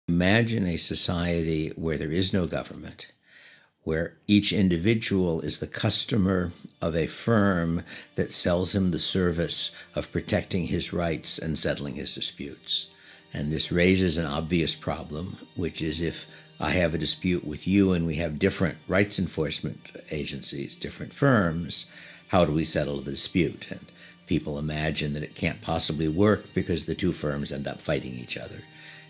Imagine a society where there is no government, where each individual is the customer of a firm that sells him the service of protecting his rights and settling his disputes. And this raises an obvious problem, which is if I have a dispute with you and we have different rights enforcement agencies, different firms, how do we settle the dispute? And people imagine that it can't possibly work because the two firms end up fighting each other.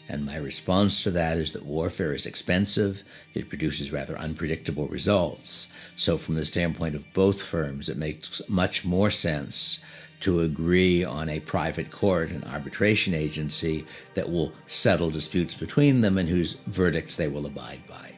And my response to that is that warfare is expensive. It produces rather unpredictable results. So from the standpoint of both firms, it makes much more sense to agree on a private court, an arbitration agency that will settle disputes between them and whose verdicts they will abide by.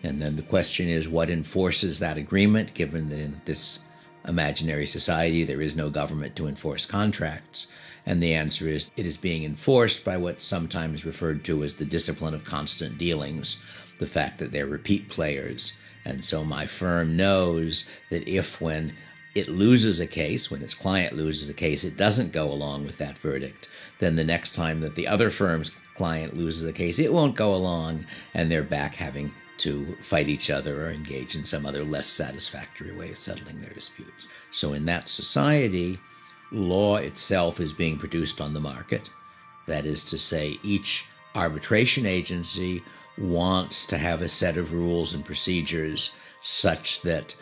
And then the question is, what enforces that agreement, given that in this imaginary society there is no government to enforce contracts? And the answer is, it is being enforced by what's sometimes referred to as the discipline of constant dealings, the fact that they're repeat players. And so my firm knows that if when it loses a case, when its client loses a case, it doesn't go along with that verdict, then the next time that the other firm's client loses a case, it won't go along, and they're back having to fight each other or engage in some other less satisfactory way of settling their disputes. So in that society, law itself is being produced on the market. That is to say, each arbitration agency wants to have a set of rules and procedures such that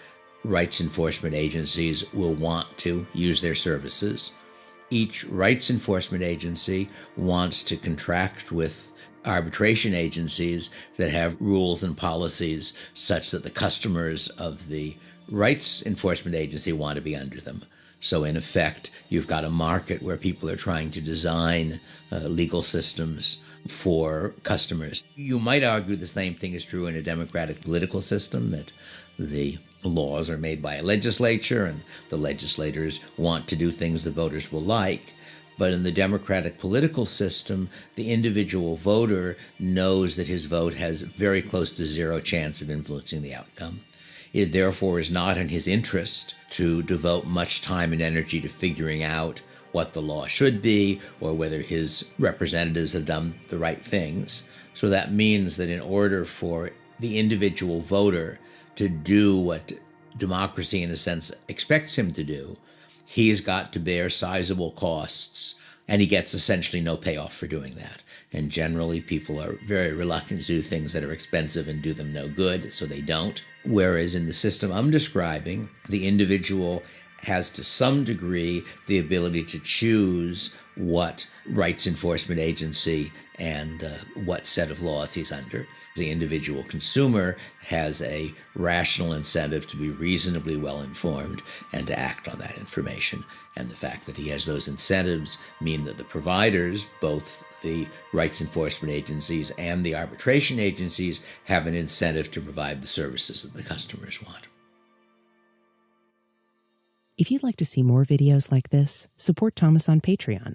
rights enforcement agencies will want to use their services. Each rights enforcement agency wants to contract with arbitration agencies that have rules and policies such that the customers of the rights enforcement agency want to be under them. So in effect, you've got a market where people are trying to design legal systems for customers. You might argue the same thing is true in a democratic political system, that the laws are made by a legislature and the legislators want to do things the voters will like. But in the democratic political system, the individual voter knows that his vote has very close to zero chance of influencing the outcome. It therefore is not in his interest to devote much time and energy to figuring out what the law should be or whether his representatives have done the right things. So that means that in order for the individual voter to do what democracy, in a sense, expects him to do, he's got to bear sizable costs, and he gets essentially no payoff for doing that. And generally, people are very reluctant to do things that are expensive and do them no good, so they don't. Whereas in the system I'm describing, the individual has to some degree the ability to choose what rights enforcement agency and what set of laws he's under. The individual consumer has a rational incentive to be reasonably well informed and to act on that information. And the fact that he has those incentives mean that the providers, both the rights enforcement agencies and the arbitration agencies, have an incentive to provide the services that the customers want. If you'd like to see more videos like this, support Thomas on Patreon